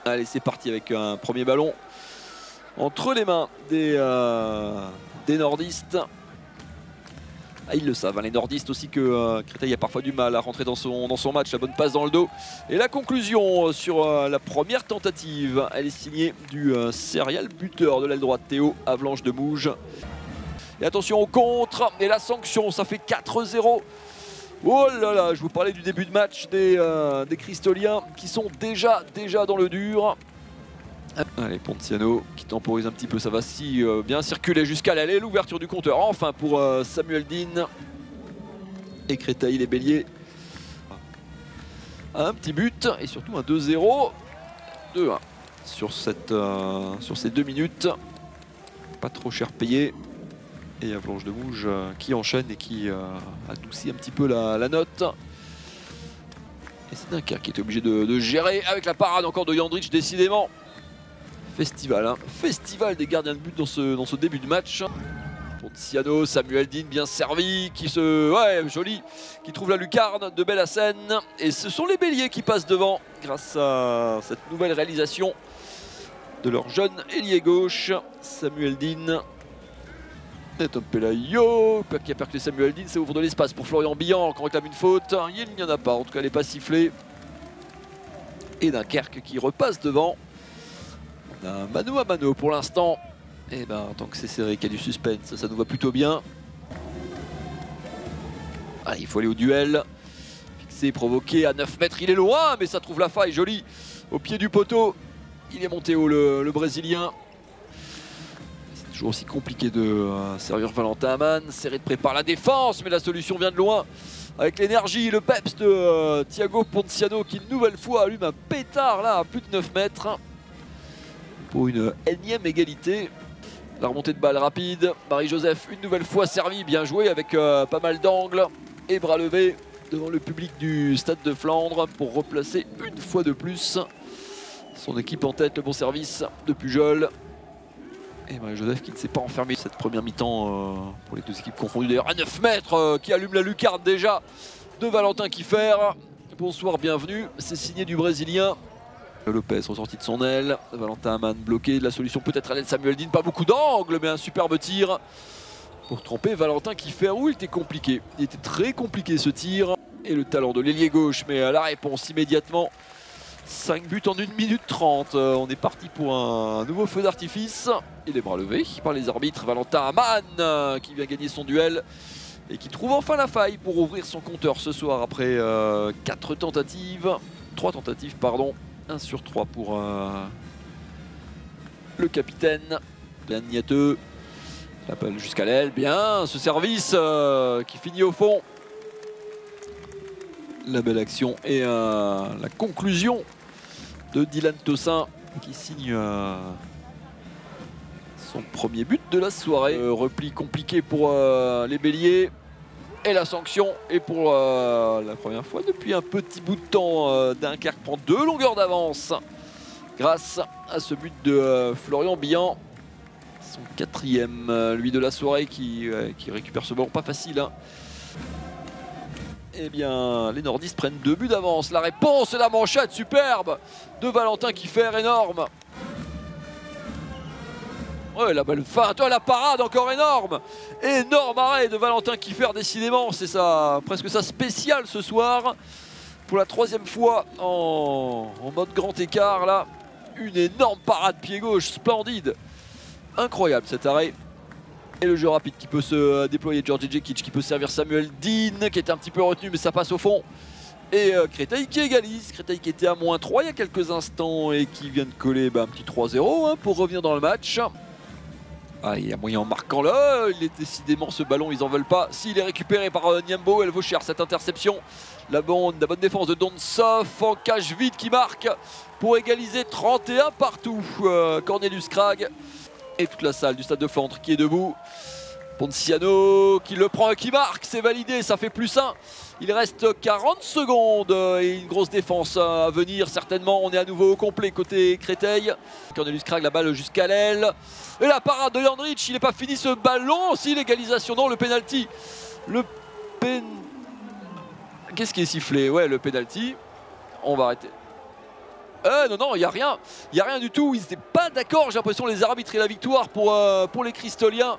Allez, c'est parti avec un premier ballon entre les mains des nordistes. Ah, ils le savent, hein, les nordistes aussi, que Créteil a parfois du mal à rentrer dans son match. La bonne passe dans le dos. Et la conclusion sur la première tentative, elle est signée du serial buteur de l'aile droite, Théo Avalanche de Mouges. Et attention au contre, et la sanction, ça fait 4-0. Oh là là, je vous parlais du début de match des Cristoliens qui sont déjà dans le dur. Allez, Pontiano qui temporise un petit peu, ça va si bien circuler jusqu'à l'aller. L'ouverture du compteur, enfin pour Samuel Dean. Et Créteil, les Béliers. Un petit but et surtout un 2-0. 2-1 sur ces 2 minutes. Pas trop cher payé. Et Avalanche de Mouges qui enchaîne et qui adoucit un petit peu la note. Et c'est Dunkerque qui était obligé de gérer avec la parade encore de Jandrich, décidément. Festival, hein. Festival des gardiens de but dans ce début de match. Pontiano, Samuel Dean bien servi, ouais, joli, qui trouve la lucarne de Bellassène. Et ce sont les Béliers qui passent devant grâce à cette nouvelle réalisation de leur jeune ailier gauche, Samuel Dean. Et Tom Pelayo, qui a percuté Samuel Dean, ça ouvre de l'espace pour Florian Billan, qui réclame une faute. Il n'y en a pas, en tout cas elle n'est pas sifflée. Et Dunkerque qui repasse devant. On a un mano à mano pour l'instant. Et ben tant que c'est serré, qu'il y a du suspense, ça nous va plutôt bien. Allez, il faut aller au duel. Fixé, provoqué à 9 mètres, il est loin, mais ça trouve la faille, joli. Au pied du poteau, il est monté haut le Brésilien. C'est toujours aussi compliqué de servir Valentin Amann. Serré de près par la défense, mais la solution vient de loin. Avec l'énergie, le peps de Thiago Pontiano qui une nouvelle fois allume un pétard là à plus de 9 mètres. Pour une énième égalité. La remontée de balle rapide. Marie-Joseph une nouvelle fois servi, bien joué avec pas mal d'angles et bras levés devant le public du Stade de Flandre pour replacer une fois de plus son équipe en tête. Le bon service de Pujol. Et Marie-Joseph qui ne s'est pas enfermé cette première mi-temps pour les deux équipes confondues d'ailleurs à 9 mètres qui allume la lucarne déjà de Valentin Kiffer. Bonsoir, bienvenue. C'est signé du Brésilien. Lopez ressorti de son aile, Valentin Amann bloqué, de la solution peut-être à l'aile Samuel Dean, pas beaucoup d'angle mais un superbe tir pour tromper Valentin Kiffer. Où il était compliqué, il était très compliqué ce tir. Et le talent de l'ailier gauche, mais à la réponse immédiatement. 5 buts en 1 minute 30, on est parti pour un nouveau feu d'artifice. Et les bras levés par les arbitres, Valentin Amann qui vient gagner son duel. Et qui trouve enfin la faille pour ouvrir son compteur ce soir après 3 tentatives pardon. 1 sur 3 pour le capitaine. Bien niaiteux. La balle jusqu'à l'aile. Bien ce service qui finit au fond. La belle action et la conclusion de Dylan Tossin qui signe son premier but de la soirée. Repli compliqué pour les Béliers. Et la sanction, et pour la première fois depuis un petit bout de temps, Dunkerque prend 2 longueurs d'avance grâce à ce but de Florian Billan. Son 4e, lui de la soirée, qui récupère ce ballon pas facile. Hein. Eh bien, les nordistes prennent 2 buts d'avance. La réponse et la manchette superbe de Valentin Kiffer, énorme. Ouais, la balle feinte, la parade encore énorme. Énorme arrêt de Valentin Kiffer, décidément. C'est presque sa spéciale ce soir. Pour la 3e fois en mode grand écart là. Une énorme parade pied gauche, splendide. Incroyable cet arrêt. Et le jeu rapide qui peut se déployer. Georgi Djekic qui peut servir Samuel Dean qui était un petit peu retenu mais ça passe au fond. Et Créteil qui égalise. Créteil qui était à -3 il y a quelques instants et qui vient de coller un petit 3-0 hein, pour revenir dans le match. Ah, il y a moyen en marquant là, il est décidément ce ballon, ils en veulent pas. S'il est récupéré par Niambo, elle vaut cher cette interception. La bonne défense de Donsov, en cage vide qui marque pour égaliser 31 partout. Cornelius Krag et toute la salle du Stade de Flandre qui est debout. Pontiano qui le prend et qui marque, c'est validé, ça fait +1. Il reste 40 secondes et une grosse défense à venir certainement. On est à nouveau au complet côté Créteil. Cornelius Krag, la balle jusqu'à l'aile. Et la parade de Jandrich, il n'est pas fini ce ballon. Si l'égalisation, non, le penalty. Qu'est-ce qui est sifflé? Ouais, le penalty. On va arrêter. Non, il n'y a rien. Il n'y a rien du tout. Ils n'étaient pas d'accord, j'ai l'impression, les arbitres et la victoire pour les Cristoliens.